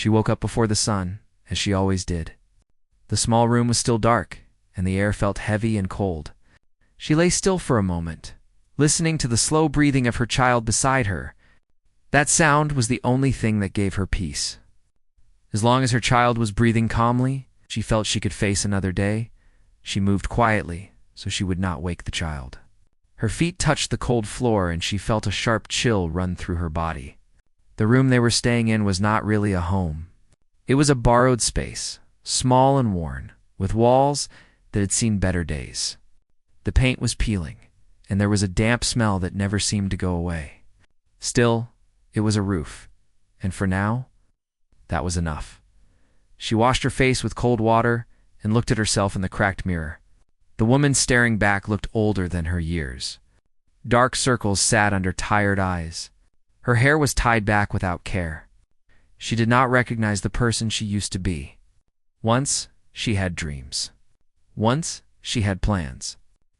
She woke up before the sun, as she always did. The small room was still dark, and the air felt heavy and cold. She lay still for a moment, listening to the slow breathing of her child beside her. That sound was the only thing that gave her peace. As long as her child was breathing calmly, she felt she could face another day. She moved quietly, so she would not wake the child. Her feet touched the cold floor, and she felt a sharp chill run through her body. The room they were staying in was not really a home. It was a borrowed space, small and worn, with walls that had seen better days. The paint was peeling, and there was a damp smell that never seemed to go away. Still, it was a roof, and for now, that was enough. She washed her face with cold water and looked at herself in the cracked mirror. The woman staring back looked older than her years. Dark circles sat under tired eyes. Her hair was tied back without care. She did not recognize the person she used to be. Once, she had dreams. Once, she had plans.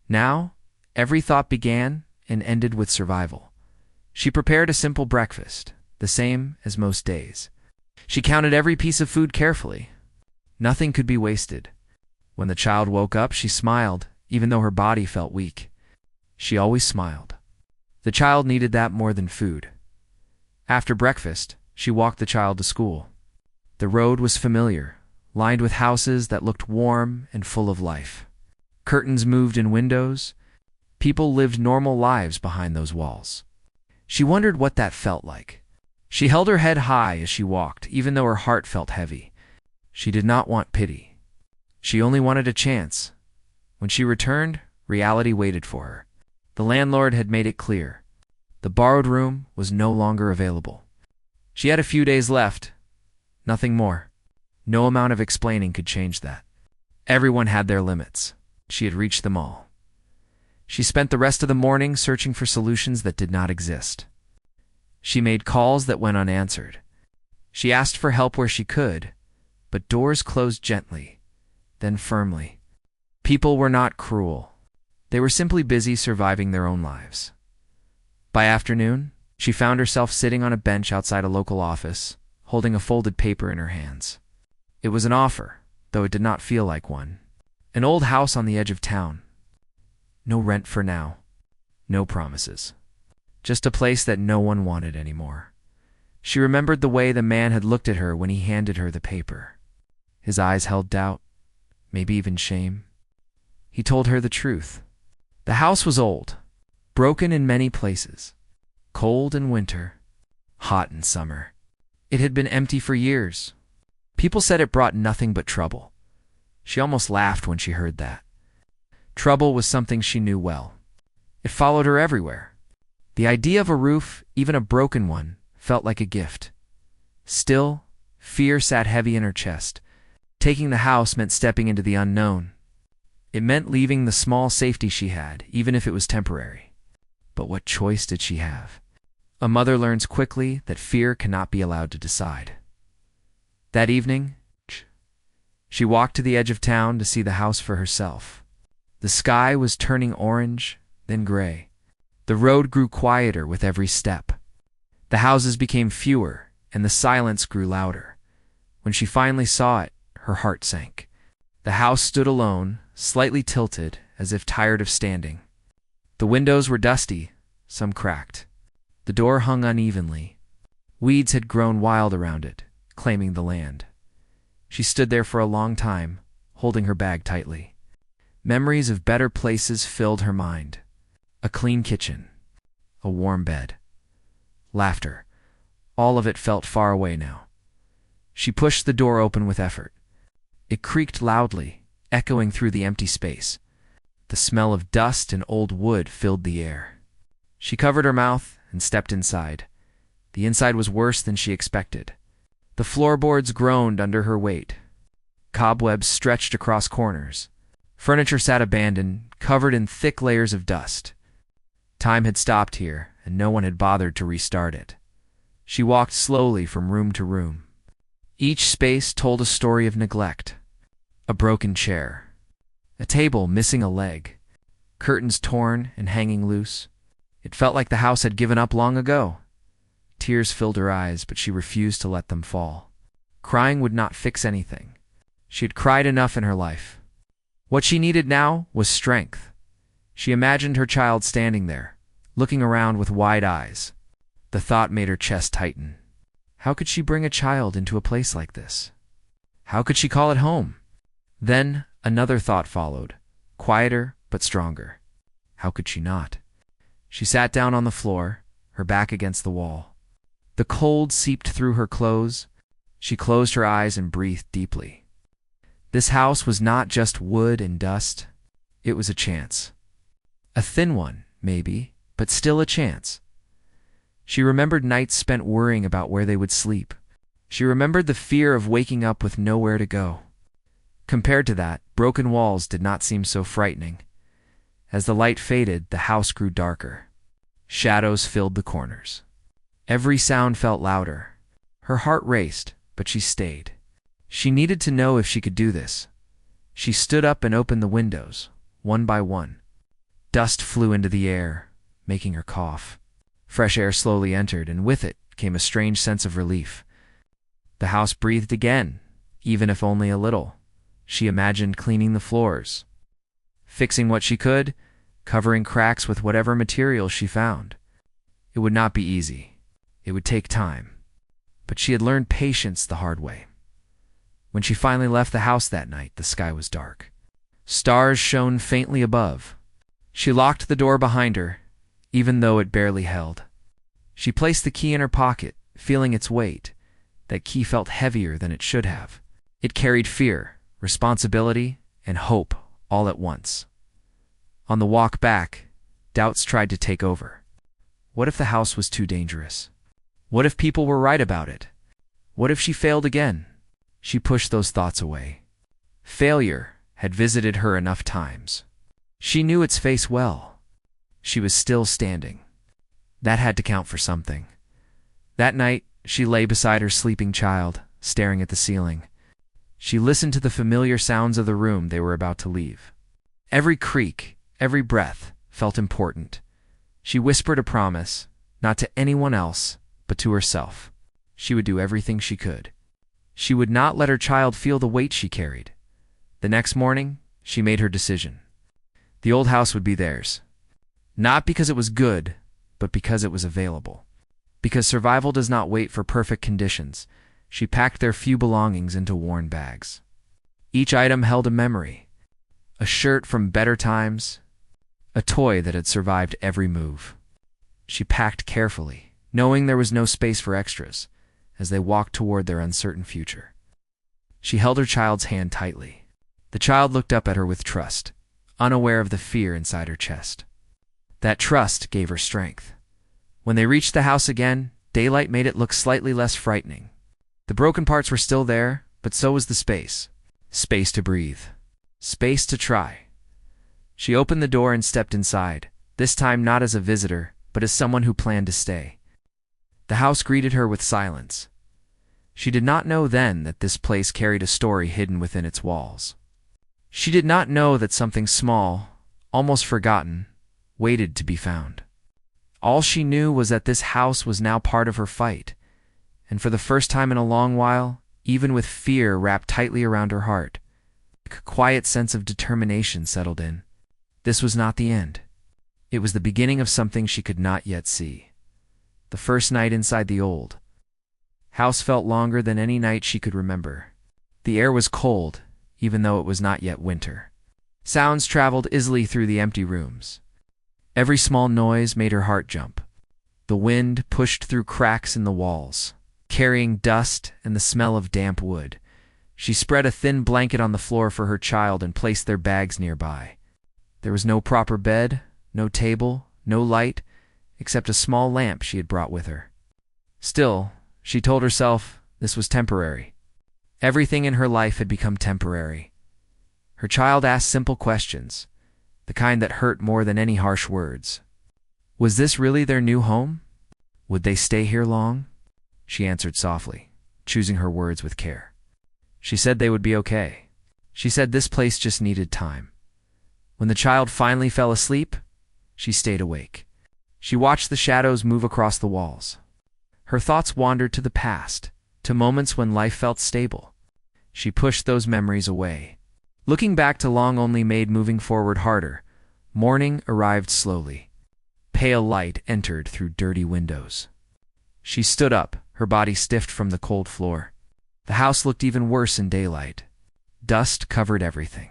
Now, every thought began and ended with survival. She prepared a simple breakfast, the same as most days. She counted every piece of food carefully. Nothing could be wasted. When the child woke up, she smiled, even though her body felt weak. She always smiled. The child needed that more than food. After breakfast, she walked the child to school. The road was familiar, lined with houses that looked warm and full of life. Curtains moved in windows. People lived normal lives behind those walls. She wondered what that felt like. She held her head high as she walked, even though her heart felt heavy. She did not want pity. She only wanted a chance. When she returned, reality waited for her. The landlord had made it clear. The borrowed room was no longer available. She had a few days left. Nothing more. No amount of explaining could change that. Everyone had their limits. She had reached them all. She spent the rest of the morning searching for solutions that did not exist. She made calls that went unanswered. She asked for help where she could, but doors closed gently, then firmly. People were not cruel. They were simply busy surviving their own lives. By afternoon, she found herself sitting on a bench outside a local office, holding a folded paper in her hands. It was an offer, though it did not feel like one. An old house on the edge of town. No rent for now. No promises. Just a place that no one wanted anymore. She remembered the way the man had looked at her when he handed her the paper. His eyes held doubt, maybe even shame. He told her the truth. The house was old, broken in many places, cold in winter, hot in summer. It had been empty for years. People said it brought nothing but trouble. She almost laughed when she heard that. Trouble was something she knew well. It followed her everywhere. The idea of a roof, even a broken one, felt like a gift. Still, fear sat heavy in her chest. Taking the house meant stepping into the unknown. It meant leaving the small safety she had, even if it was temporary. But what choice did she have? A mother learns quickly that fear cannot be allowed to decide. That evening, she walked to the edge of town to see the house for herself. The sky was turning orange, then gray. The road grew quieter with every step. The houses became fewer, and the silence grew louder. When she finally saw it, her heart sank. The house stood alone, slightly tilted, as if tired of standing. The windows were dusty, some cracked. The door hung unevenly. Weeds had grown wild around it, claiming the land. She stood there for a long time, holding her bag tightly. Memories of better places filled her mind. A clean kitchen, a warm bed, laughter. All of it felt far away now. She pushed the door open with effort. It creaked loudly, echoing through the empty space. The smell of dust and old wood filled the air. She covered her mouth and stepped inside. The inside was worse than she expected. The floorboards groaned under her weight. Cobwebs stretched across corners. Furniture sat abandoned, covered in thick layers of dust. Time had stopped here, and no one had bothered to restart it. She walked slowly from room to room. Each space told a story of neglect. A broken chair. A table missing a leg. Curtains torn and hanging loose. It felt like the house had given up long ago. Tears filled her eyes, but she refused to let them fall. Crying would not fix anything. She had cried enough in her life. What she needed now was strength. She imagined her child standing there, looking around with wide eyes. The thought made her chest tighten. How could she bring a child into a place like this? How could she call it home? Then another thought followed, quieter but stronger. How could she not? She sat down on the floor, her back against the wall. The cold seeped through her clothes. She closed her eyes and breathed deeply. This house was not just wood and dust. It was a chance. A thin one, maybe, but still a chance. She remembered nights spent worrying about where they would sleep. She remembered the fear of waking up with nowhere to go. Compared to that, broken walls did not seem so frightening. As the light faded, the house grew darker. Shadows filled the corners. Every sound felt louder. Her heart raced, but she stayed. She needed to know if she could do this. She stood up and opened the windows, one by one. Dust flew into the air, making her cough. Fresh air slowly entered, and with it came a strange sense of relief. The house breathed again, even if only a little. She imagined cleaning the floors, fixing what she could, covering cracks with whatever material she found. It would not be easy. It would take time. But she had learned patience the hard way. When she finally left the house that night, the sky was dark. Stars shone faintly above. She locked the door behind her, even though it barely held. She placed the key in her pocket, feeling its weight. That key felt heavier than it should have. It carried fear, responsibility, and hope all at once. On the walk back, doubts tried to take over. What if the house was too dangerous? What if people were right about it? What if she failed again? She pushed those thoughts away. Failure had visited her enough times. She knew its face well. She was still standing. That had to count for something. That night, she lay beside her sleeping child, staring at the ceiling. She listened to the familiar sounds of the room they were about to leave. Every creak, every breath felt important. She whispered a promise, not to anyone else, but to herself. She would do everything she could. She would not let her child feel the weight she carried. The next morning, she made her decision. The old house would be theirs. Not because it was good, but because it was available. Because survival does not wait for perfect conditions, she packed their few belongings into worn bags. Each item held a memory. A shirt from better times, a toy that had survived every move. She packed carefully, knowing there was no space for extras, as they walked toward their uncertain future. She held her child's hand tightly. The child looked up at her with trust, unaware of the fear inside her chest. That trust gave her strength. When they reached the house again, daylight made it look slightly less frightening. The broken parts were still there, but so was the space. Space to breathe. Space to try. She opened the door and stepped inside, this time not as a visitor, but as someone who planned to stay. The house greeted her with silence. She did not know then that this place carried a story hidden within its walls. She did not know that something small, almost forgotten, waited to be found. All she knew was that this house was now part of her fight, and for the first time in a long while, even with fear wrapped tightly around her heart, a quiet sense of determination settled in. This was not the end. It was the beginning of something she could not yet see. The first night inside the old house felt longer than any night she could remember. The air was cold, even though it was not yet winter. Sounds traveled easily through the empty rooms. Every small noise made her heart jump. The wind pushed through cracks in the walls, carrying dust and the smell of damp wood. She spread a thin blanket on the floor for her child and placed their bags nearby. There was no proper bed, no table, no light, except a small lamp she had brought with her. Still, she told herself this was temporary. Everything in her life had become temporary. Her child asked simple questions, the kind that hurt more than any harsh words. Was this really their new home? Would they stay here long? She answered softly, choosing her words with care. She said they would be okay. She said this place just needed time. When the child finally fell asleep, she stayed awake. She watched the shadows move across the walls. Her thoughts wandered to the past, to moments when life felt stable. She pushed those memories away. Looking back too long only made moving forward harder. Morning arrived slowly. Pale light entered through dirty windows. She stood up, her body stiff from the cold floor. The house looked even worse in daylight. Dust covered everything.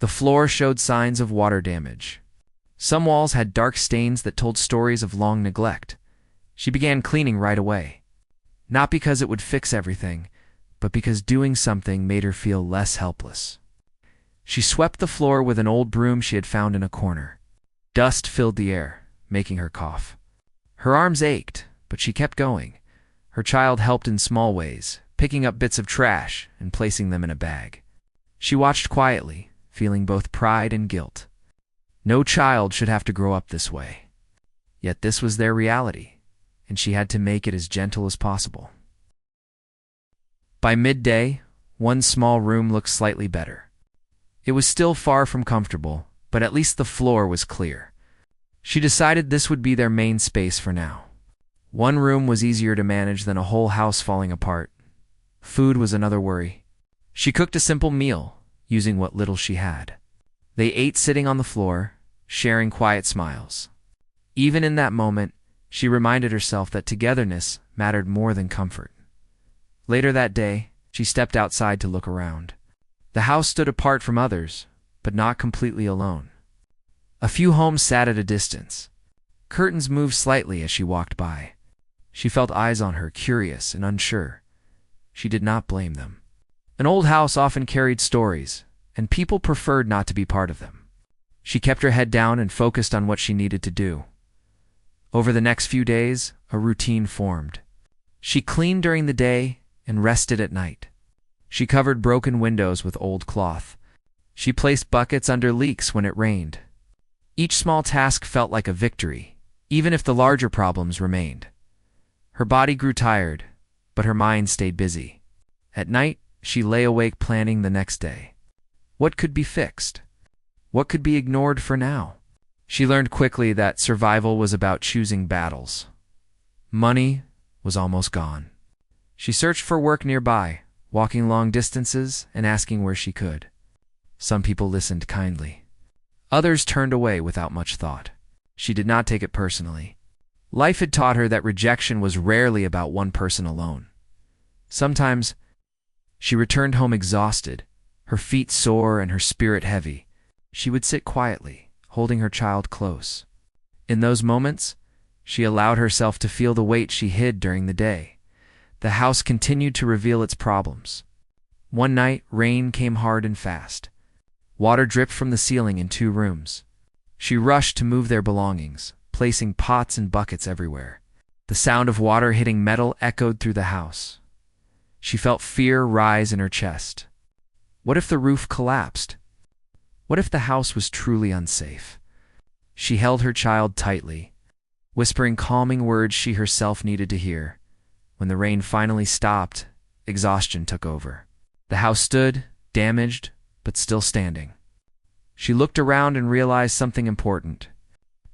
The floor showed signs of water damage. Some walls had dark stains that told stories of long neglect. She began cleaning right away. Not because it would fix everything, but because doing something made her feel less helpless. She swept the floor with an old broom she had found in a corner. Dust filled the air, making her cough. Her arms ached, but she kept going. Her child helped in small ways, picking up bits of trash and placing them in a bag. She watched quietly, feeling both pride and guilt. No child should have to grow up this way. Yet this was their reality, and she had to make it as gentle as possible. By midday, one small room looked slightly better. It was still far from comfortable, but at least the floor was clear. She decided this would be their main space for now. One room was easier to manage than a whole house falling apart. Food was another worry. She cooked a simple meal, using what little she had. They ate sitting on the floor, sharing quiet smiles. Even in that moment, she reminded herself that togetherness mattered more than comfort. Later that day, she stepped outside to look around. The house stood apart from others, but not completely alone. A few homes sat at a distance. Curtains moved slightly as she walked by. She felt eyes on her, curious and unsure. She did not blame them. An old house often carried stories, and people preferred not to be part of them. She kept her head down and focused on what she needed to do. Over the next few days, a routine formed. She cleaned during the day and rested at night. She covered broken windows with old cloth. She placed buckets under leaks when it rained. Each small task felt like a victory, even if the larger problems remained. Her body grew tired, but her mind stayed busy. At night, she lay awake planning the next day. What could be fixed? What could be ignored for now? She learned quickly that survival was about choosing battles. Money was almost gone. She searched for work nearby, walking long distances and asking where she could. Some people listened kindly. Others turned away without much thought. She did not take it personally. Life had taught her that rejection was rarely about one person alone. Sometimes, she returned home exhausted, her feet sore and her spirit heavy. She would sit quietly, holding her child close. In those moments, she allowed herself to feel the weight she hid during the day. The house continued to reveal its problems. One night, rain came hard and fast. Water dripped from the ceiling in 2 rooms. She rushed to move their belongings, placing pots and buckets everywhere. The sound of water hitting metal echoed through the house. She felt fear rise in her chest. What if the roof collapsed? What if the house was truly unsafe? She held her child tightly, whispering calming words she herself needed to hear. When the rain finally stopped, exhaustion took over. The house stood, damaged, but still standing. She looked around and realized something important.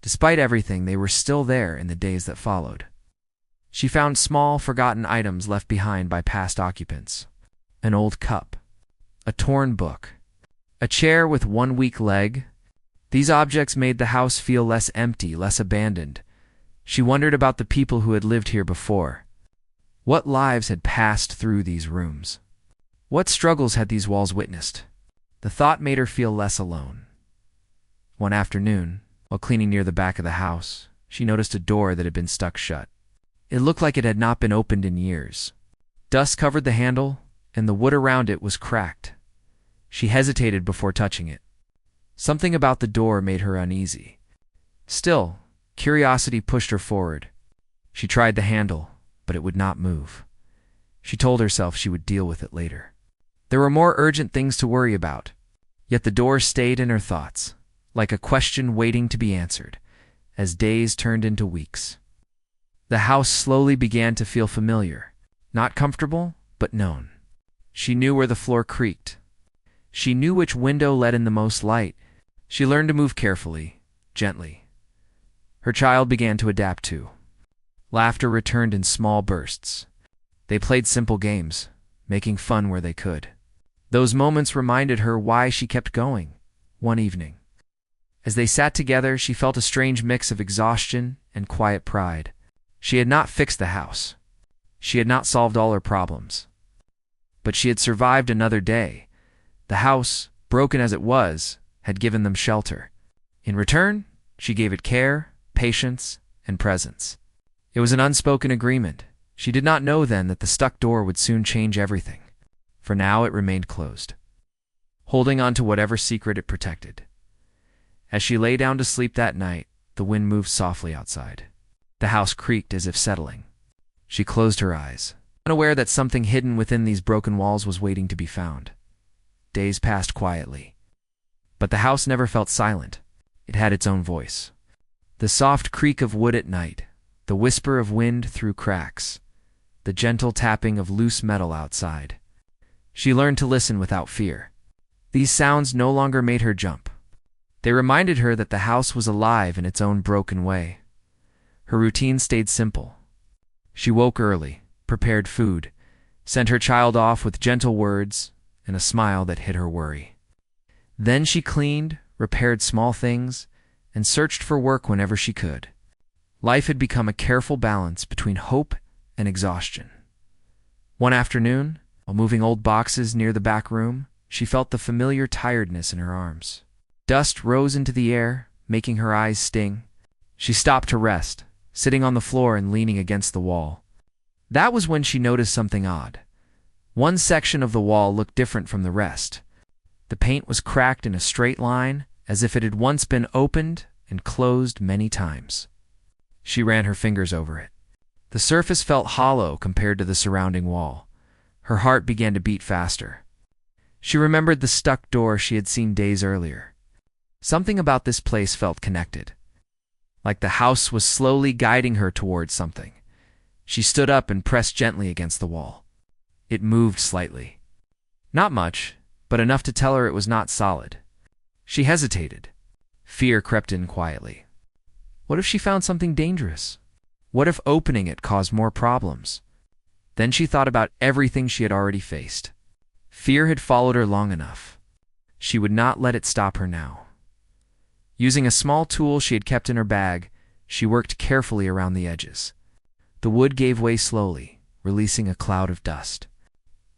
Despite everything, they were still there in the days that followed. She found small, forgotten items left behind by past occupants. An old cup, a torn book, a chair with one weak leg. These objects made the house feel less empty, less abandoned. She wondered about the people who had lived here before. What lives had passed through these rooms? What struggles had these walls witnessed? The thought made her feel less alone. One afternoon, while cleaning near the back of the house, she noticed a door that had been stuck shut. It looked like it had not been opened in years. Dust covered the handle, and the wood around it was cracked. She hesitated before touching it. Something about the door made her uneasy. Still, curiosity pushed her forward. She tried the handle, but it would not move. She told herself she would deal with it later. There were more urgent things to worry about, yet the door stayed in her thoughts, like a question waiting to be answered, as days turned into weeks. The house slowly began to feel familiar, not comfortable, but known. She knew where the floor creaked. She knew which window let in the most light. She learned to move carefully, gently. Her child began to adapt too. Laughter returned in small bursts. They played simple games, making fun where they could. Those moments reminded her why she kept going. One evening, as they sat together, she felt a strange mix of exhaustion and quiet pride. She had not fixed the house. She had not solved all her problems. But she had survived another day. The house, broken as it was, had given them shelter. In return, she gave it care, patience, and presence. It was an unspoken agreement. She did not know then that the stuck door would soon change everything. For now it remained closed, holding on to whatever secret it protected. As she lay down to sleep that night, the wind moved softly outside. The house creaked as if settling. She closed her eyes, unaware that something hidden within these broken walls was waiting to be found. Days passed quietly. But the house never felt silent. It had its own voice. The soft creak of wood at night, the whisper of wind through cracks, the gentle tapping of loose metal outside. She learned to listen without fear. These sounds no longer made her jump. They reminded her that the house was alive in its own broken way. Her routine stayed simple. She woke early, prepared food, sent her child off with gentle words and a smile that hid her worry. Then she cleaned, repaired small things, and searched for work whenever she could. Life had become a careful balance between hope and exhaustion. One afternoon, while moving old boxes near the back room, she felt the familiar tiredness in her arms. Dust rose into the air, making her eyes sting. She stopped to rest, sitting on the floor and leaning against the wall. That was when she noticed something odd. One section of the wall looked different from the rest. The paint was cracked in a straight line, as if it had once been opened and closed many times. She ran her fingers over it. The surface felt hollow compared to the surrounding wall. Her heart began to beat faster. She remembered the stuck door she had seen days earlier. Something about this place felt connected, like the house was slowly guiding her towards something. She stood up and pressed gently against the wall. It moved slightly. Not much, but enough to tell her it was not solid. She hesitated. Fear crept in quietly. What if she found something dangerous? What if opening it caused more problems? Then she thought about everything she had already faced. Fear had followed her long enough. She would not let it stop her now. Using a small tool she had kept in her bag, she worked carefully around the edges. The wood gave way slowly, releasing a cloud of dust.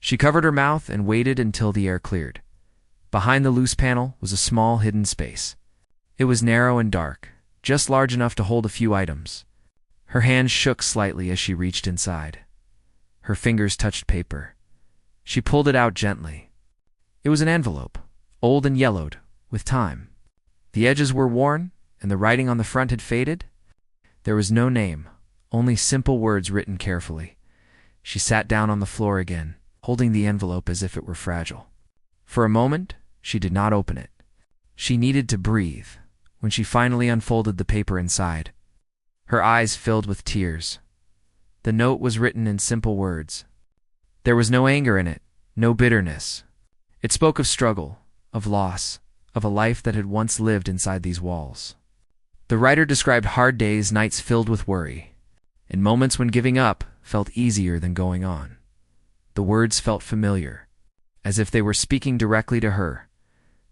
She covered her mouth and waited until the air cleared. Behind the loose panel was a small hidden space. It was narrow and dark, just large enough to hold a few items. Her hands shook slightly as she reached inside. Her fingers touched paper. She pulled it out gently. It was an envelope, old and yellowed, with time. The edges were worn, and the writing on the front had faded. There was no name, only simple words written carefully. She sat down on the floor again, holding the envelope as if it were fragile. For a moment, she did not open it. She needed to breathe when she finally unfolded the paper inside. Her eyes filled with tears. The note was written in simple words. There was no anger in it, no bitterness. It spoke of struggle, of loss, of a life that had once lived inside these walls. The writer described hard days, nights filled with worry, and moments when giving up felt easier than going on. The words felt familiar, as if they were speaking directly to her.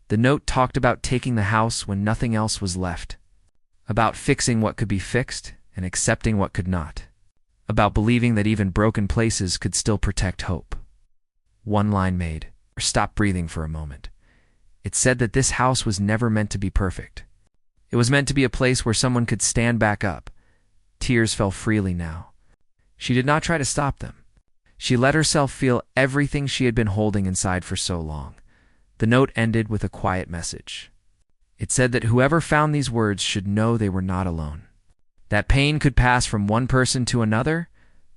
The note talked about taking the house when nothing else was left, about fixing what could be fixed and accepting what could not, about believing that even broken places could still protect hope. One line made her stop breathing for a moment. It said that this house was never meant to be perfect. It was meant to be a place where someone could stand back up. Tears fell freely now. She did not try to stop them. She let herself feel everything she had been holding inside for so long. The note ended with a quiet message. It said that whoever found these words should know they were not alone. That pain could pass from one person to another,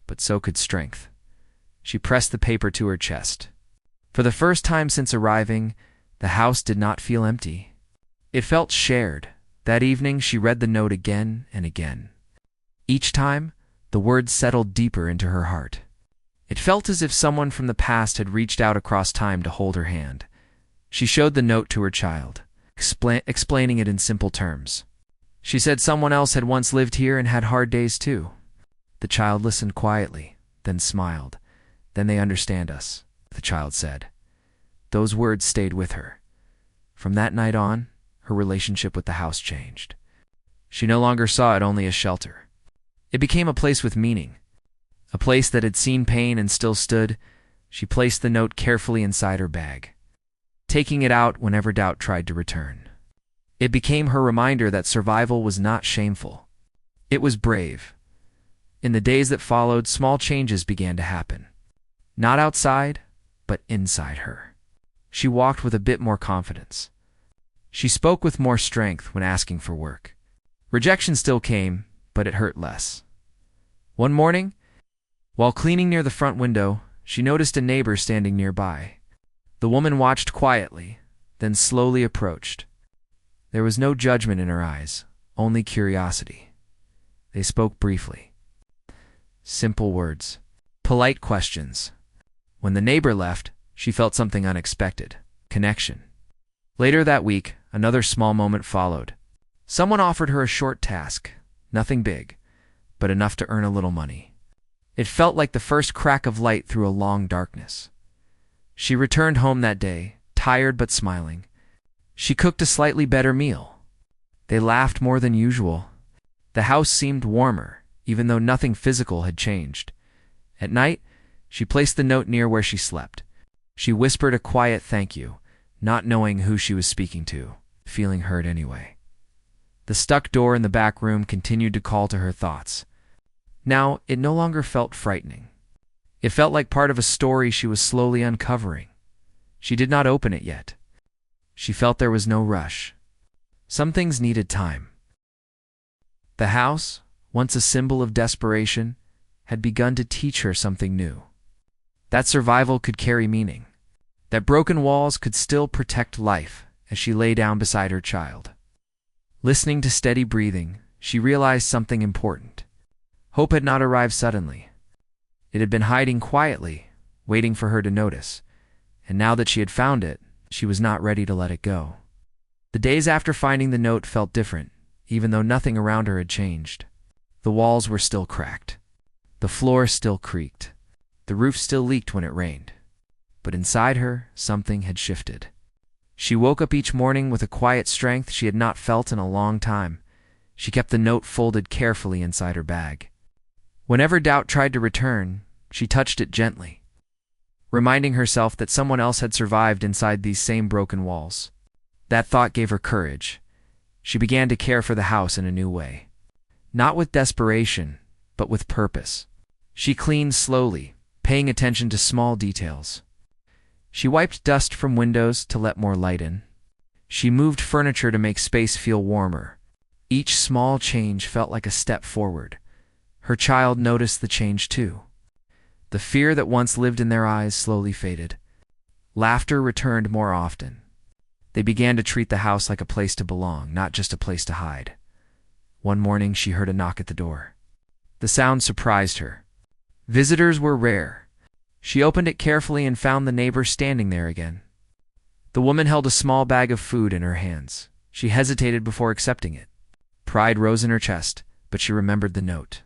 but so could strength. She pressed the paper to her chest. For the first time since arriving, the house did not feel empty. It felt shared. That evening, she read the note again and again. Each time, the words settled deeper into her heart. It felt as if someone from the past had reached out across time to hold her hand. She showed the note to her child, explaining it in simple terms. She said someone else had once lived here and had hard days too. The child listened quietly, then smiled. Then they understand us, the child said. Those words stayed with her. From that night on, her relationship with the house changed. She no longer saw it only as shelter. It became a place with meaning, a place that had seen pain and still stood. She placed the note carefully inside her bag, taking it out whenever doubt tried to return. It became her reminder that survival was not shameful. It was brave. In the days that followed, small changes began to happen. Not outside, but inside her. She walked with a bit more confidence. She spoke with more strength when asking for work. Rejection still came, but it hurt less. One morning, while cleaning near the front window, she noticed a neighbor standing nearby. The woman watched quietly, then slowly approached. There was no judgment in her eyes, only curiosity. They spoke briefly. Simple words, polite questions. When the neighbor left, she felt something unexpected: connection. Later that week, another small moment followed. Someone offered her a short task, nothing big, but enough to earn a little money. It felt like the first crack of light through a long darkness. She returned home that day, tired but smiling. She cooked a slightly better meal. They laughed more than usual. The house seemed warmer, even though nothing physical had changed. At night, she placed the note near where she slept. She whispered a quiet thank you, not knowing who she was speaking to, feeling heard anyway. The stuck door in the back room continued to call to her thoughts. Now, it no longer felt frightening. It felt like part of a story she was slowly uncovering. She did not open it yet. She felt there was no rush. Some things needed time. The house, once a symbol of desperation, had begun to teach her something new. That survival could carry meaning. That broken walls could still protect life as she lay down beside her child. Listening to steady breathing, she realized something important. Hope had not arrived suddenly. It had been hiding quietly, waiting for her to notice. And now that she had found it, she was not ready to let it go. The days after finding the note felt different, even though nothing around her had changed. The walls were still cracked. The floor still creaked. The roof still leaked when it rained. But inside her, something had shifted. She woke up each morning with a quiet strength she had not felt in a long time. She kept the note folded carefully inside her bag. Whenever doubt tried to return, she touched it gently, reminding herself that someone else had survived inside these same broken walls. That thought gave her courage. She began to care for the house in a new way. Not with desperation, but with purpose. She cleaned slowly, paying attention to small details. She wiped dust from windows to let more light in. She moved furniture to make space feel warmer. Each small change felt like a step forward. Her child noticed the change too. The fear that once lived in their eyes slowly faded. Laughter returned more often. They began to treat the house like a place to belong, not just a place to hide. One morning she heard a knock at the door. The sound surprised her. Visitors were rare. She opened it carefully and found the neighbor standing there again. The woman held a small bag of food in her hands. She hesitated before accepting it. Pride rose in her chest, but she remembered the note.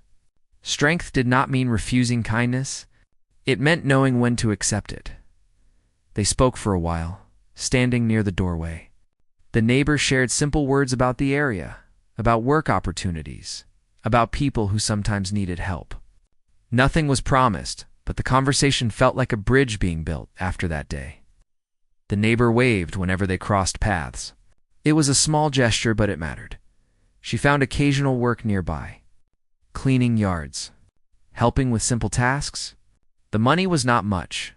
Strength did not mean refusing kindness. It meant knowing when to accept it. They spoke for a while, standing near the doorway. The neighbor shared simple words about the area, about work opportunities, about people who sometimes needed help. Nothing was promised, but the conversation felt like a bridge being built after that day. The neighbor waved whenever they crossed paths. It was a small gesture, but it mattered. She found occasional work nearby. Cleaning yards, helping with simple tasks. The money was not much,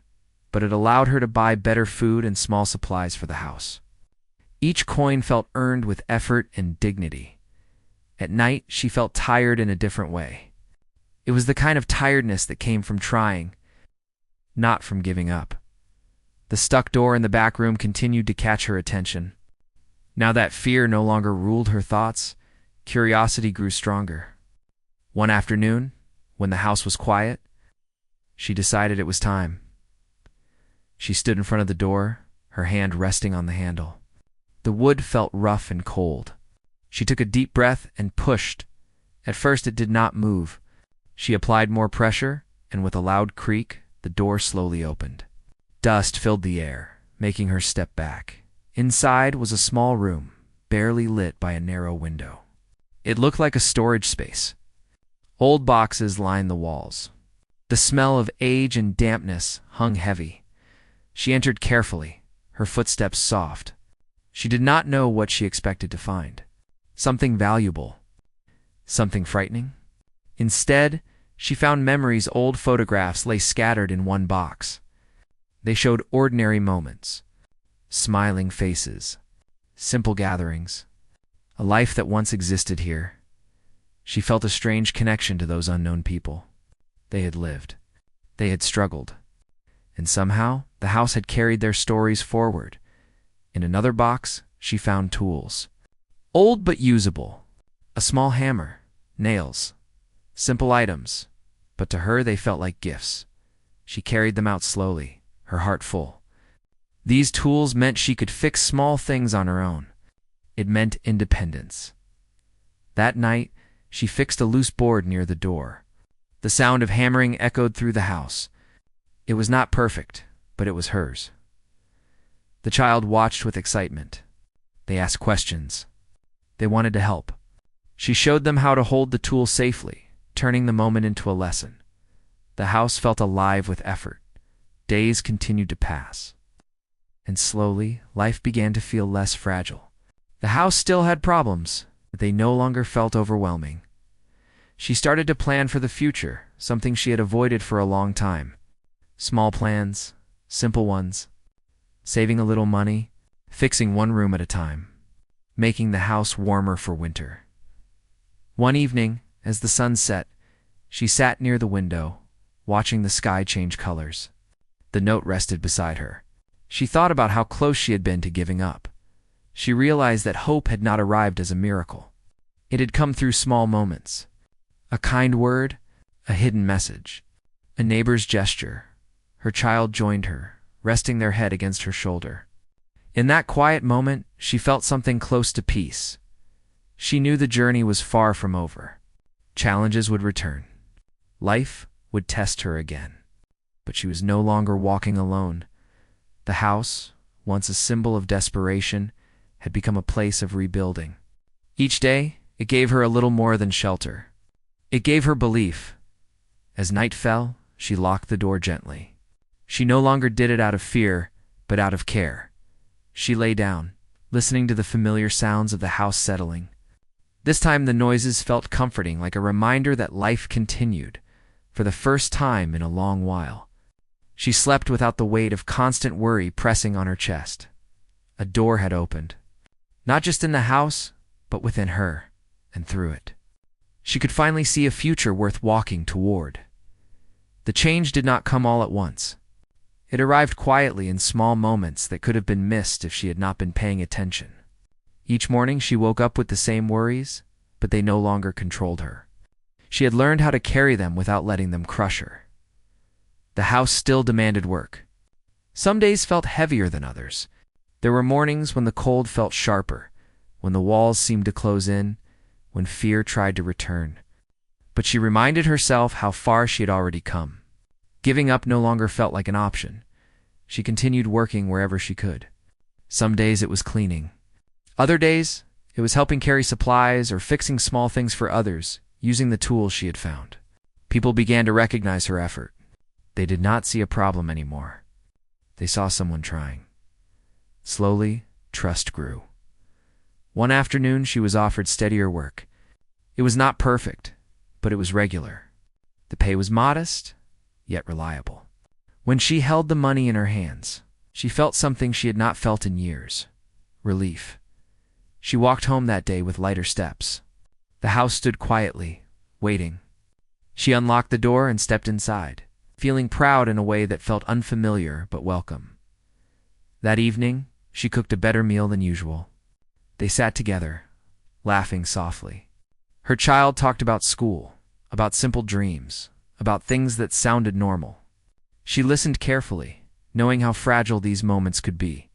but it allowed her to buy better food and small supplies for the house. Each coin felt earned with effort and dignity. At night, she felt tired in a different way. It was the kind of tiredness that came from trying, not from giving up. The stuck door in the back room continued to catch her attention. Now that fear no longer ruled her thoughts, curiosity grew stronger. One afternoon, when the house was quiet, she decided it was time. She stood in front of the door, her hand resting on the handle. The wood felt rough and cold. She took a deep breath and pushed. At first it did not move. She applied more pressure, and with a loud creak, The door slowly opened. Dust filled the air, making her step back. Inside was a small room, barely lit by a narrow window. It looked like a storage space. Old boxes lined the walls. The smell of age and dampness hung heavy. She entered carefully, her footsteps soft. She did not know what she expected to find. Something valuable. Something frightening? Instead, she found memories. Old photographs lay scattered in one box. They showed ordinary moments, smiling faces, simple gatherings, a life that once existed here. She felt a strange connection to those unknown people. They had lived. They had struggled. And somehow, the house had carried their stories forward. In another box, she found tools. Old but usable. A small hammer, nails, simple items. But to her, they felt like gifts. She carried them out slowly, her heart full. These tools meant she could fix small things on her own. It meant independence. That night, she fixed a loose board near the door. The sound of hammering echoed through the house. It was not perfect, but it was hers. The child watched with excitement. They asked questions. They wanted to help. She showed them how to hold the tool safely, turning the moment into a lesson. The house felt alive with effort. Days continued to pass. And slowly, life began to feel less fragile. The house still had problems, but they no longer felt overwhelming. She started to plan for the future, something she had avoided for a long time. Small plans, simple ones. Saving a little money, fixing one room at a time, making the house warmer for winter. One evening, as the sun set, she sat near the window, watching the sky change colors. The note rested beside her. She thought about how close she had been to giving up. She realized that hope had not arrived as a miracle. It had come through small moments. A kind word, a hidden message, a neighbor's gesture. Her child joined her, resting their head against her shoulder. In that quiet moment, she felt something close to peace. She knew the journey was far from over. Challenges would return. Life would test her again. But she was no longer walking alone. The house, once a symbol of desperation, had become a place of rebuilding. Each day, it gave her a little more than shelter. It gave her belief. As night fell, she locked the door gently. She no longer did it out of fear, but out of care. She lay down, listening to the familiar sounds of the house settling. This time the noises felt comforting, like a reminder that life continued, for the first time in a long while. She slept without the weight of constant worry pressing on her chest. A door had opened, not just in the house, but within her, and through it. She could finally see a future worth walking toward. The change did not come all at once. It arrived quietly in small moments that could have been missed if she had not been paying attention. Each morning she woke up with the same worries, but they no longer controlled her. She had learned how to carry them without letting them crush her. The house still demanded work. Some days felt heavier than others. There were mornings when the cold felt sharper, when the walls seemed to close in, when fear tried to return. But she reminded herself how far she had already come. Giving up no longer felt like an option. She continued working wherever she could. Some days it was cleaning. Other days, it was helping carry supplies or fixing small things for others, using the tools she had found. People began to recognize her effort. They did not see a problem anymore. They saw someone trying. Slowly, trust grew. One afternoon, she was offered steadier work. It was not perfect, but it was regular. The pay was modest, yet reliable. When she held the money in her hands, she felt something she had not felt in years: relief. She walked home that day with lighter steps. The house stood quietly, waiting. She unlocked the door and stepped inside, feeling proud in a way that felt unfamiliar but welcome. That evening, she cooked a better meal than usual. They sat together, laughing softly. Her child talked about school, about simple dreams, about things that sounded normal. She listened carefully, knowing how fragile these moments could be.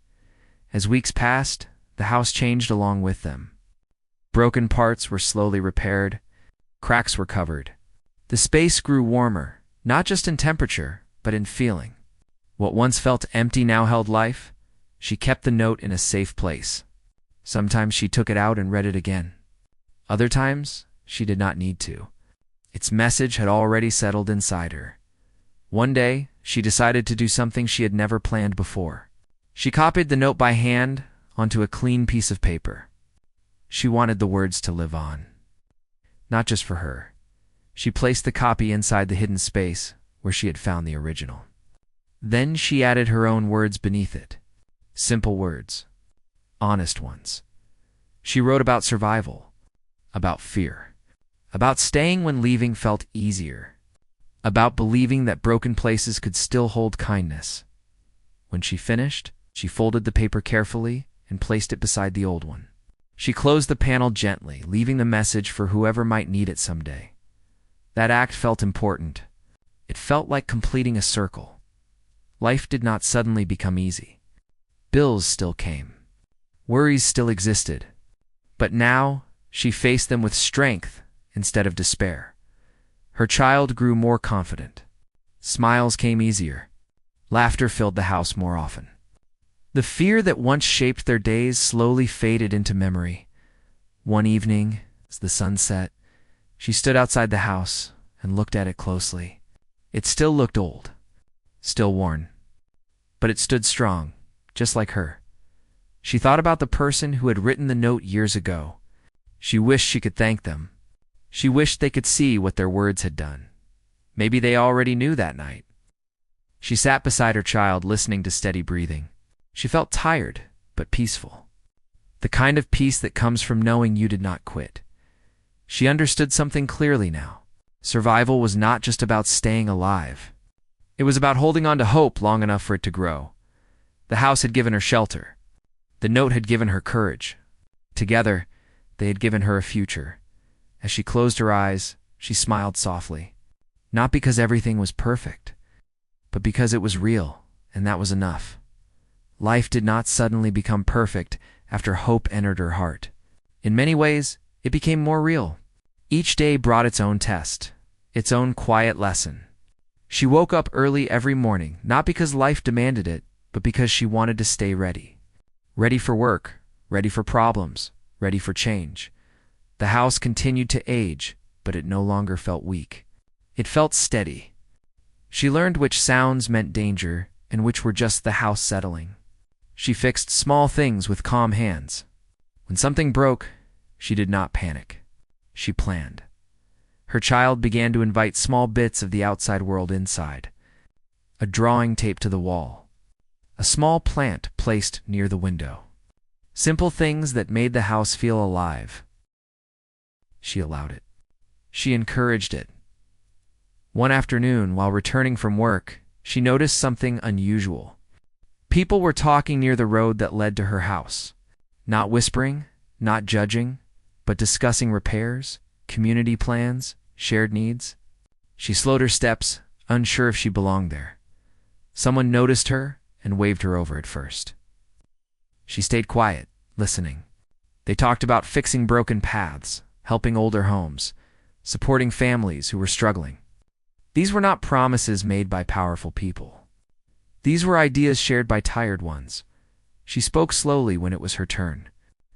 As weeks passed, the house changed along with them. Broken parts were slowly repaired. Cracks were covered. The space grew warmer, not just in temperature, but in feeling. What once felt empty now held life. She kept the note in a safe place. Sometimes she took it out and read it again. Other times, she did not need to. Its message had already settled inside her. One day, she decided to do something she had never planned before. She copied the note by hand onto a clean piece of paper. She wanted the words to live on. Not just for her. She placed the copy inside the hidden space where she had found the original. Then she added her own words beneath it. Simple words. Honest ones. She wrote about survival, about fear, about staying when leaving felt easier, about believing that broken places could still hold kindness. When she finished, she folded the paper carefully and placed it beside the old one. She closed the panel gently, leaving the message for whoever might need it someday. That act felt important. It felt like completing a circle. Life did not suddenly become easy. Bills still came. Worries still existed. But now, she faced them with strength instead of despair. Her child grew more confident. Smiles came easier. Laughter filled the house more often. The fear that once shaped their days slowly faded into memory. One evening, as the sun set, she stood outside the house and looked at it closely. It still looked old, still worn, but it stood strong, just like her. She thought about the person who had written the note years ago. She wished she could thank them. She wished they could see what their words had done. Maybe they already knew that night. She sat beside her child, listening to steady breathing. She felt tired, but peaceful. The kind of peace that comes from knowing you did not quit. She understood something clearly now. Survival was not just about staying alive. It was about holding on to hope long enough for it to grow. The house had given her shelter. The note had given her courage. Together, they had given her a future. As she closed her eyes, she smiled softly. Not because everything was perfect, but because it was real, and that was enough. Life did not suddenly become perfect after hope entered her heart. In many ways, it became more real. Each day brought its own test, its own quiet lesson. She woke up early every morning, not because life demanded it, but because she wanted to stay ready. Ready for work, ready for problems, ready for change. The house continued to age, but it no longer felt weak. It felt steady. She learned which sounds meant danger and which were just the house settling. She fixed small things with calm hands. When something broke, she did not panic. She planned. Her child began to invite small bits of the outside world inside. A drawing taped to the wall. A small plant placed near the window. Simple things that made the house feel alive. She allowed it. She encouraged it. One afternoon, while returning from work, she noticed something unusual. People were talking near the road that led to her house. Not whispering, not judging, but discussing repairs, community plans, shared needs. She slowed her steps, unsure if she belonged there. Someone noticed her and waved her over at first. She stayed quiet, listening. They talked about fixing broken paths, helping older homes, supporting families who were struggling. These were not promises made by powerful people. These were ideas shared by tired ones. She spoke slowly when it was her turn.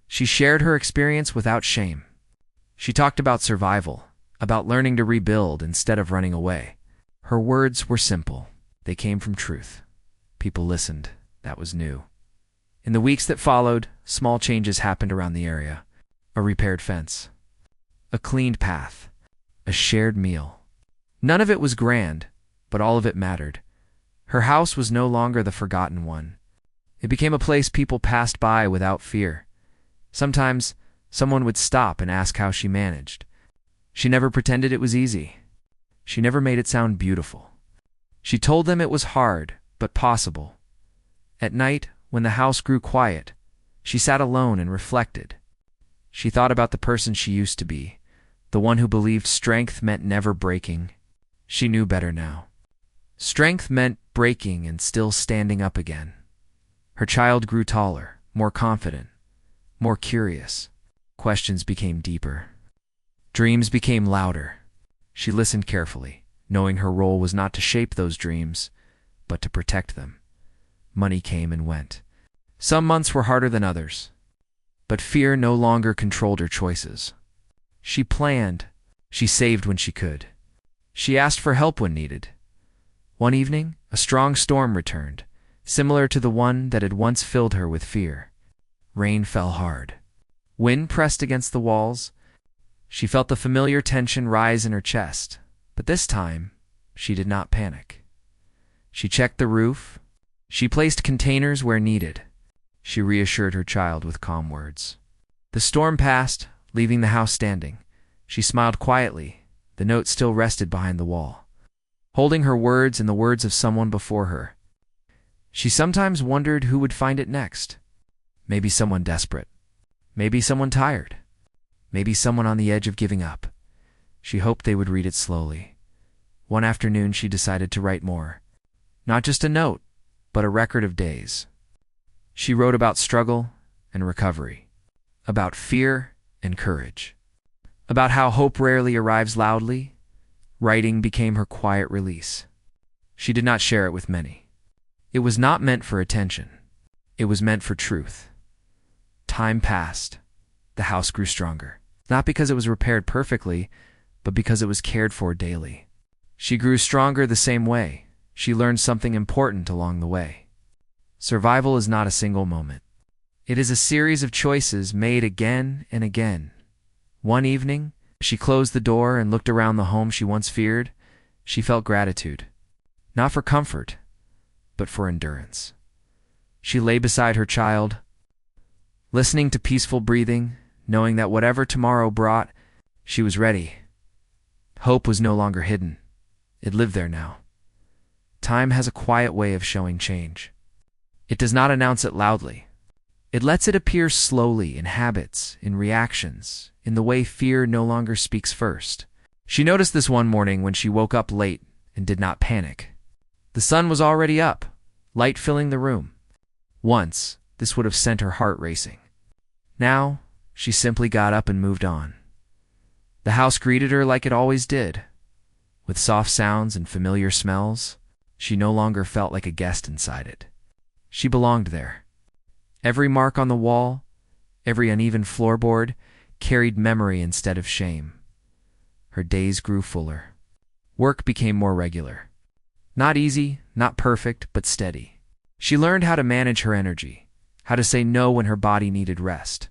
She shared her experience without shame. She talked about survival, about learning to rebuild instead of running away. Her words were simple. They came from truth. People listened. That was new. In the weeks that followed, small changes happened around the area. A repaired fence. A cleaned path. A shared meal. None of it was grand, but all of it mattered. Her house was no longer the forgotten one. It became a place people passed by without fear. Sometimes, someone would stop and ask how she managed. She never pretended it was easy. She never made it sound beautiful. She told them it was hard, but possible. At night, when the house grew quiet, she sat alone and reflected. She thought about the person she used to be, the one who believed strength meant never breaking. She knew better now. Strength meant breaking and still standing up again. Her child grew taller, more confident, more curious. Questions became deeper. Dreams became louder. She listened carefully, knowing her role was not to shape those dreams, but to protect them. Money came and went. Some months were harder than others, but fear no longer controlled her choices. She planned. She saved when she could. She asked for help when needed. One evening, a strong storm returned, similar to the one that had once filled her with fear. Rain fell hard. Wind pressed against the walls. She felt the familiar tension rise in her chest, but this time, she did not panic. She checked the roof. She placed containers where needed. She reassured her child with calm words. The storm passed, leaving the house standing. She smiled quietly. The note still rested behind the wall, holding her words and the words of someone before her. She sometimes wondered who would find it next. Maybe someone desperate. Maybe someone tired. Maybe someone on the edge of giving up. She hoped they would read it slowly. One afternoon she decided to write more. Not just a note, but a record of days. She wrote about struggle and recovery, about fear and courage, about how hope rarely arrives loudly. Writing became her quiet release. She did not share it with many. It was not meant for attention. It was meant for truth. Time passed. The house grew stronger, not because it was repaired perfectly, but because it was cared for daily. She grew stronger the same way. She learned something important along the way. Survival is not a single moment. It is a series of choices made again and again. One evening, she closed the door and looked around the home she once feared. She felt gratitude, not for comfort, but for endurance. She lay beside her child, listening to peaceful breathing, knowing that whatever tomorrow brought, she was ready. Hope was no longer hidden. It lived there now. Time has a quiet way of showing change. It does not announce it loudly. It lets it appear slowly in habits, in reactions, in the way fear no longer speaks first. She noticed this one morning when she woke up late and did not panic. The sun was already up, light filling the room. Once, this would have sent her heart racing. Now, she simply got up and moved on. The house greeted her like it always did. With soft sounds and familiar smells, she no longer felt like a guest inside it. She belonged there. Every mark on the wall, every uneven floorboard, carried memory instead of shame. Her days grew fuller. Work became more regular. Not easy, not perfect, but steady. She learned how to manage her energy, how to say no when her body needed rest.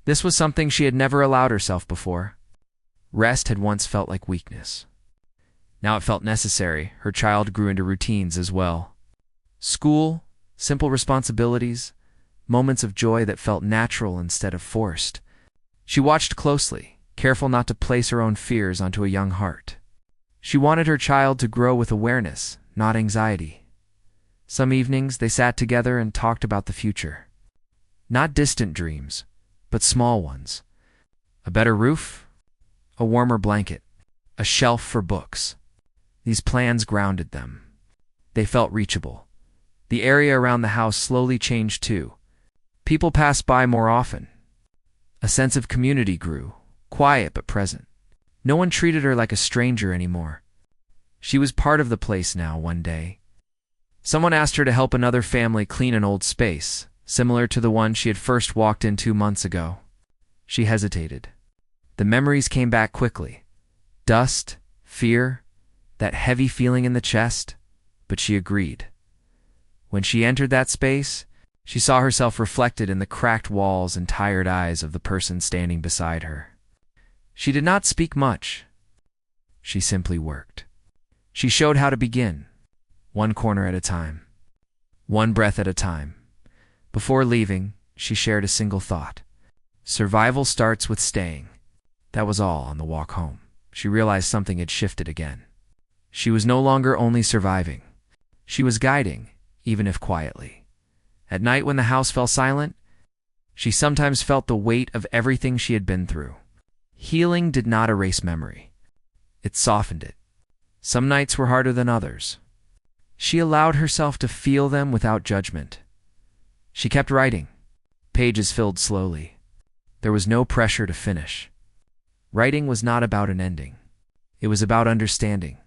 This was something she had never allowed herself before. Rest had once felt like weakness. Now it felt necessary. Her child grew into routines as well. School, simple responsibilities, moments of joy that felt natural instead of forced. She watched closely, careful not to place her own fears onto a young heart. She wanted her child to grow with awareness, not anxiety. Some evenings they sat together and talked about the future. Not distant dreams, but small ones. A better roof, a warmer blanket, a shelf for books. These plans grounded them. They felt reachable. The area around the house slowly changed too. People passed by more often. A sense of community grew, quiet but present. No one treated her like a stranger anymore. She was part of the place now one day. Someone asked her to help another family clean an old space, similar to the one she had first walked in 2 months ago. She hesitated. The memories came back quickly. Dust, fear, that heavy feeling in the chest, but she agreed. When she entered that space, she saw herself reflected in the cracked walls and tired eyes of the person standing beside her. She did not speak much. She simply worked. She showed how to begin, one corner at a time, one breath at a time. Before leaving, she shared a single thought. Survival starts with staying. That was all on the walk home. She realized something had shifted again. She was no longer only surviving. She was guiding, even if quietly. At night when the house fell silent, she sometimes felt the weight of everything she had been through. Healing did not erase memory. It softened it. Some nights were harder than others. She allowed herself to feel them without judgment. She kept writing. Pages filled slowly. There was no pressure to finish. Writing was not about an ending. It was about understanding.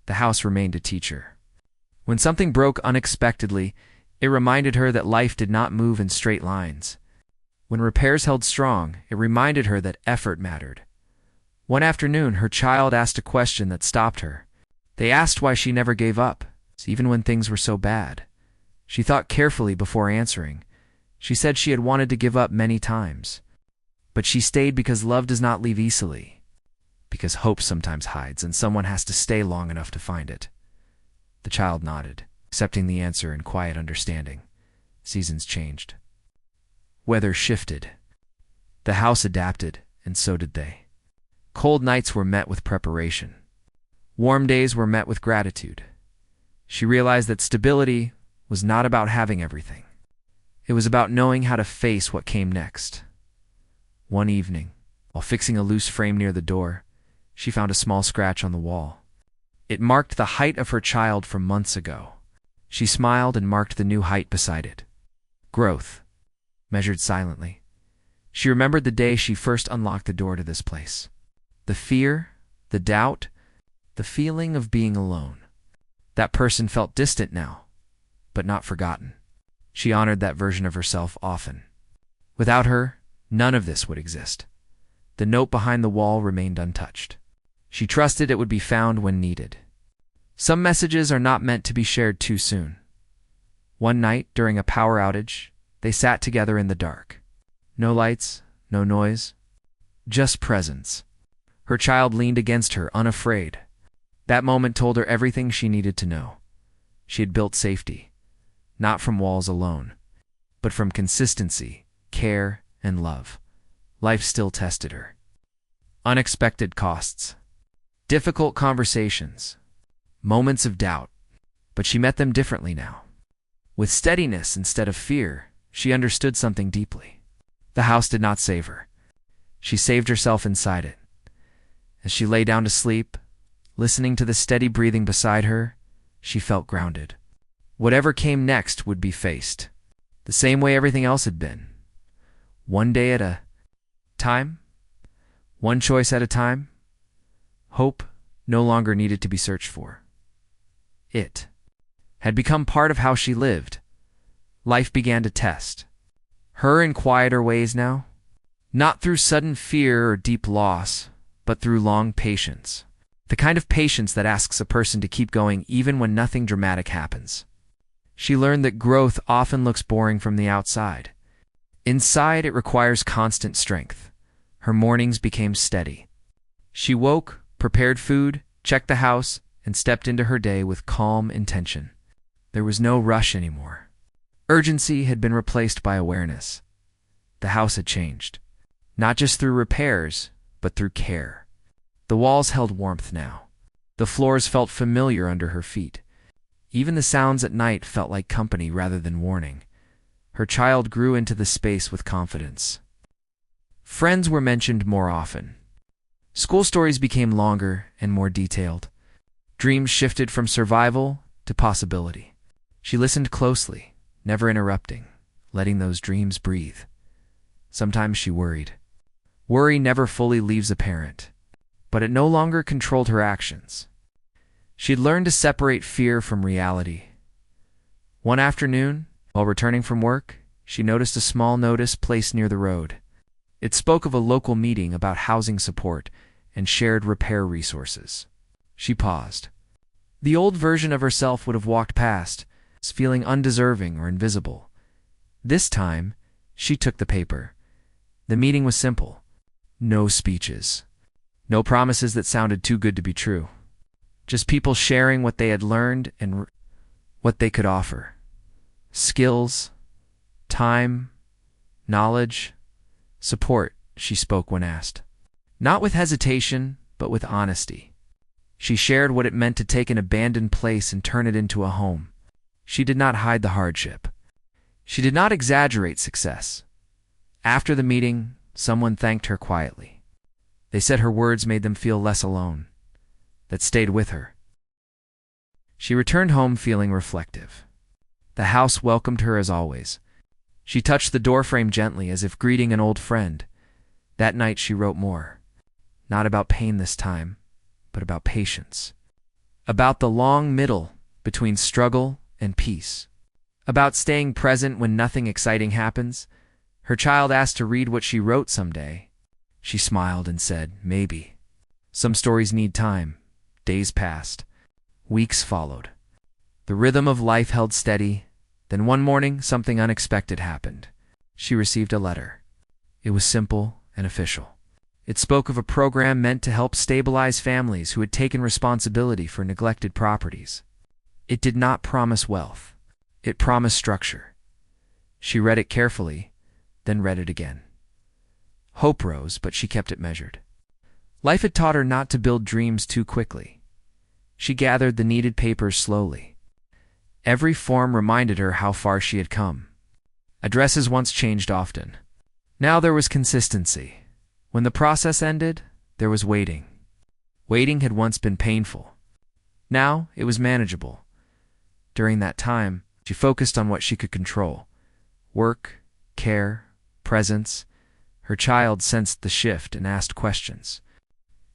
The house remained a teacher. When something broke unexpectedly, it reminded her that life did not move in straight lines. When repairs held strong, it reminded her that effort mattered. One afternoon, her child asked a question that stopped her. They asked why she never gave up, even when things were so bad. She thought carefully before answering. She said she had wanted to give up many times. But she stayed because love does not leave easily. Because hope sometimes hides, and someone has to stay long enough to find it. The child nodded, accepting the answer in quiet understanding. Seasons changed. Weather shifted. The house adapted, and so did they. Cold nights were met with preparation. Warm days were met with gratitude. She realized that stability was not about having everything. It was about knowing how to face what came next. One evening, while fixing a loose frame near the door, she found a small scratch on the wall. It marked the height of her child from months ago. She smiled and marked the new height beside it. Growth, measured silently. She remembered the day she first unlocked the door to this place. The fear, the doubt, the feeling of being alone. That person felt distant now, but not forgotten. She honored that version of herself often. Without her, none of this would exist. The note behind the wall remained untouched. She trusted it would be found when needed. Some messages are not meant to be shared too soon. One night, during a power outage, they sat together in the dark. No lights, no noise, just presence. Her child leaned against her, unafraid. That moment told her everything she needed to know. She had built safety, not from walls alone, but from consistency, care, and love. Life still tested her. Unexpected costs. Difficult conversations. Moments of doubt. But she met them differently now. With steadiness instead of fear, she understood something deeply. The house did not save her. She saved herself inside it. As she lay down to sleep, listening to the steady breathing beside her, she felt grounded. Whatever came next would be faced, the same way everything else had been. One day at a time, one choice at a time. Hope no longer needed to be searched for. It had become part of how she lived. Life began to test her in quieter ways now, not through sudden fear or deep loss, but through long patience. The kind of patience that asks a person to keep going even when nothing dramatic happens. She learned that growth often looks boring from the outside. Inside, it requires constant strength. Her mornings became steady. She woke, prepared food, checked the house, and stepped into her day with calm intention. There was no rush anymore. Urgency had been replaced by awareness. The house had changed, not just through repairs, but through care. The walls held warmth now. The floors felt familiar under her feet. Even the sounds at night felt like company rather than warning. Her child grew into the space with confidence. Friends were mentioned more often. School stories became longer and more detailed. Dreams shifted from survival to possibility. She listened closely, never interrupting, letting those dreams breathe. Sometimes she worried. Worry never fully leaves a parent, but it no longer controlled her actions. She had learned to separate fear from reality. One afternoon, while returning from work, she noticed a small notice placed near the road. It spoke of a local meeting about housing support and shared repair resources. She paused. The old version of herself would have walked past, feeling undeserving or invisible. This time, she took the paper. The meeting was simple. No speeches. No promises that sounded too good to be true. Just people sharing what they had learned and what they could offer. Skills, time, knowledge, support, she spoke when asked. Not with hesitation, but with honesty. She shared what it meant to take an abandoned place and turn it into a home. She did not hide the hardship. She did not exaggerate success. After the meeting, someone thanked her quietly. They said her words made them feel less alone. That stayed with her. She returned home feeling reflective. The house welcomed her as always. She touched the doorframe gently as if greeting an old friend. That night she wrote more. Not about pain this time, but about patience. About the long middle between struggle and peace. About staying present when nothing exciting happens. Her child asked to read what she wrote someday. She smiled and said, maybe. Some stories need time. Days passed. Weeks followed. The rhythm of life held steady. Then one morning, something unexpected happened. She received a letter. It was simple and official. It spoke of a program meant to help stabilize families who had taken responsibility for neglected properties. It did not promise wealth. It promised structure. She read it carefully, then read it again. Hope rose, but she kept it measured. Life had taught her not to build dreams too quickly. She gathered the needed papers slowly. Every form reminded her how far she had come. Addresses once changed often. Now there was consistency. When the process ended, there was waiting. Waiting had once been painful. Now it was manageable. During that time, she focused on what she could control. Work, care, presence. Her child sensed the shift and asked questions.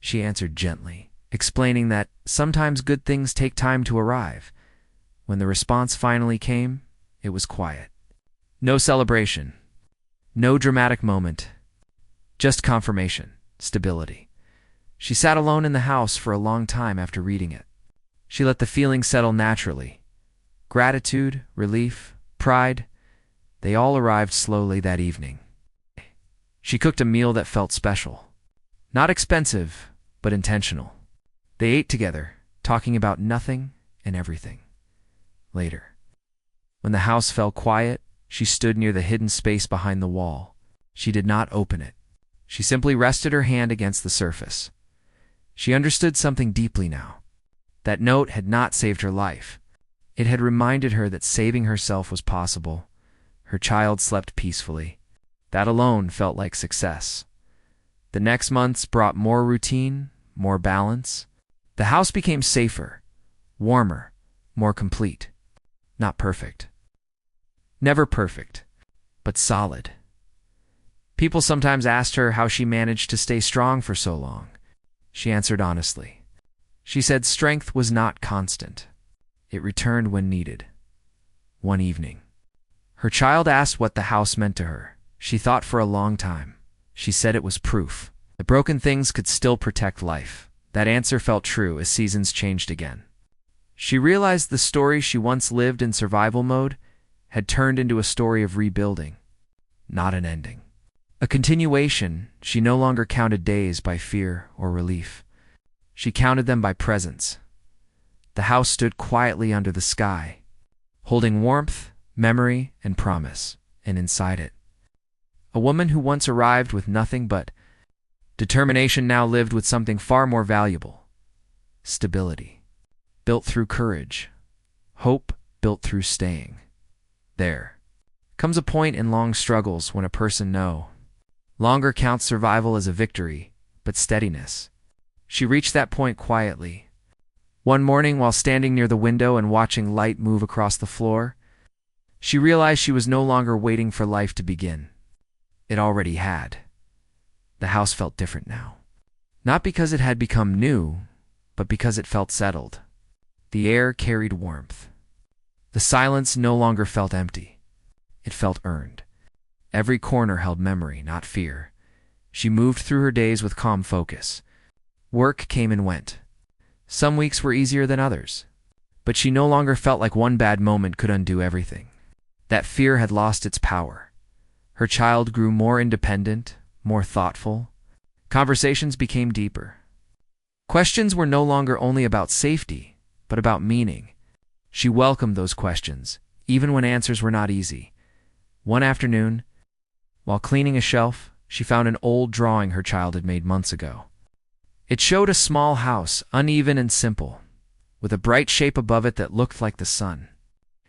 She answered gently, explaining that sometimes good things take time to arrive. When the response finally came, it was quiet. No celebration. No dramatic moment. Just confirmation, stability. She sat alone in the house for a long time after reading it. She let the feeling settle naturally. Gratitude, relief, pride, they all arrived slowly that evening. She cooked a meal that felt special. Not expensive, but intentional. They ate together, talking about nothing and everything. Later, when the house fell quiet, she stood near the hidden space behind the wall. She did not open it. She simply rested her hand against the surface. She understood something deeply now. That note had not saved her life. It had reminded her that saving herself was possible. Her child slept peacefully. That alone felt like success. The next months brought more routine, more balance. The house became safer, warmer, more complete. Not perfect. Never perfect, but solid. People sometimes asked her how she managed to stay strong for so long. She answered honestly. She said strength was not constant. It returned when needed. One evening, her child asked what the house meant to her. She thought for a long time. She said it was proof. The broken things could still protect life. That answer felt true as seasons changed again. She realized the story she once lived in survival mode had turned into a story of rebuilding, not an ending. A continuation. She no longer counted days by fear or relief. She counted them by presence. The house stood quietly under the sky, holding warmth, memory, and promise, and inside it, a woman who once arrived with nothing but determination now lived with something far more valuable: stability, built through courage, hope built through staying. There comes a point in long struggles when a person no longer counts survival as a victory, but steadiness. She reached that point quietly. One morning, while standing near the window and watching light move across the floor, she realized she was no longer waiting for life to begin. It already had. The house felt different now. Not because it had become new, but because it felt settled. The air carried warmth. The silence no longer felt empty. It felt earned. Every corner held memory, not fear. She moved through her days with calm focus. Work came and went. Some weeks were easier than others. But she no longer felt like one bad moment could undo everything. That fear had lost its power. Her child grew more independent, more thoughtful. Conversations became deeper. Questions were no longer only about safety, but about meaning. She welcomed those questions, even when answers were not easy. One afternoon, while cleaning a shelf, she found an old drawing her child had made months ago. It showed a small house, uneven and simple, with a bright shape above it that looked like the sun.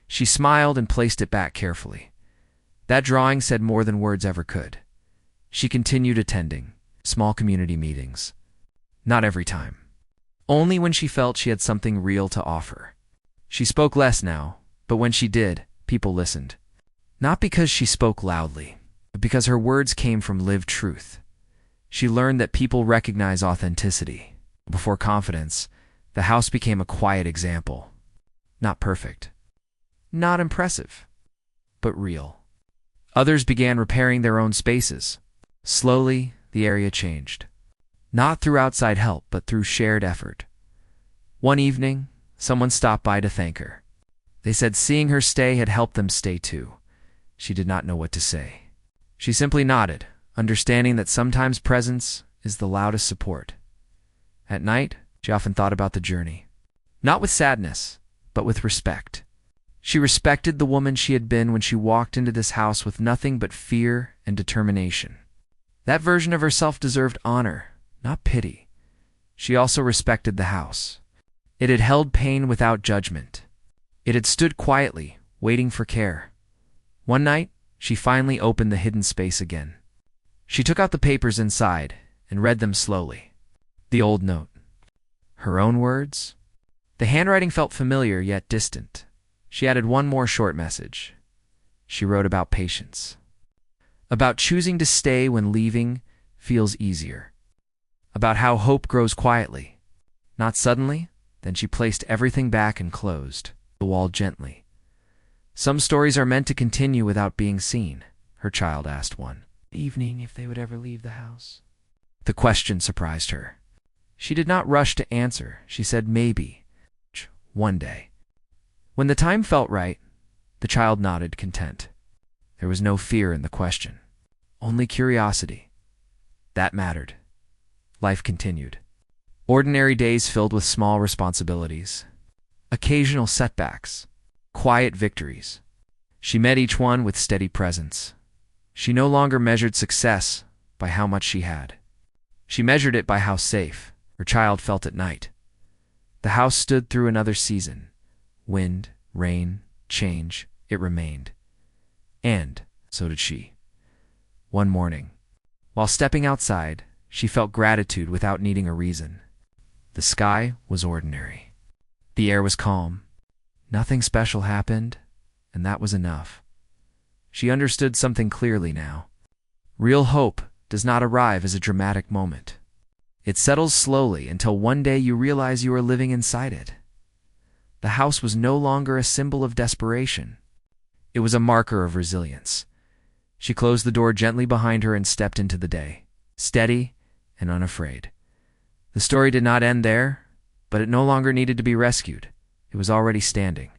She smiled and placed it back carefully. That drawing said more than words ever could. She continued attending small community meetings. Not every time. Only when she felt she had something real to offer. She spoke less now, but when she did, people listened. Not because she spoke loudly, but because her words came from lived truth. She learned that people recognize authenticity. Before confidence, the house became a quiet example. Not perfect. Not impressive. But real. Others began repairing their own spaces. Slowly, the area changed. Not through outside help, but through shared effort. One evening, someone stopped by to thank her. They said seeing her stay had helped them stay too. She did not know what to say. She simply nodded, understanding that sometimes presence is the loudest support. At night, she often thought about the journey. Not with sadness, but with respect. She respected the woman she had been when she walked into this house with nothing but fear and determination. That version of herself deserved honor, not pity. She also respected the house. It had held pain without judgment. It had stood quietly, waiting for care. One night, she finally opened the hidden space again. She took out the papers inside and read them slowly. The old note. Her own words? The handwriting felt familiar yet distant. She added one more short message. She wrote about patience. About choosing to stay when leaving feels easier. About how hope grows quietly. Not suddenly, then she placed everything back and closed the wall gently. Some stories are meant to continue without being seen, her child asked one evening if they would ever leave the house. The question surprised her. She did not rush to answer. She said maybe, one day. When the time felt right, the child nodded, content. There was no fear in the question, only curiosity. That mattered. Life continued. Ordinary days filled with small responsibilities. Occasional setbacks. Quiet victories. She met each one with steady presence. She no longer measured success by how much she had. She measured it by how safe her child felt at night. The house stood through another season. Wind, rain, change, it remained. And so did she. One morning, while stepping outside, she felt gratitude without needing a reason. The sky was ordinary. The air was calm. Nothing special happened, and that was enough. She understood something clearly now. Real hope does not arrive as a dramatic moment. It settles slowly until one day you realize you are living inside it. The house was no longer a symbol of desperation. It was a marker of resilience. She closed the door gently behind her and stepped into the day, steady and unafraid. The story did not end there, but it no longer needed to be rescued. It was already standing.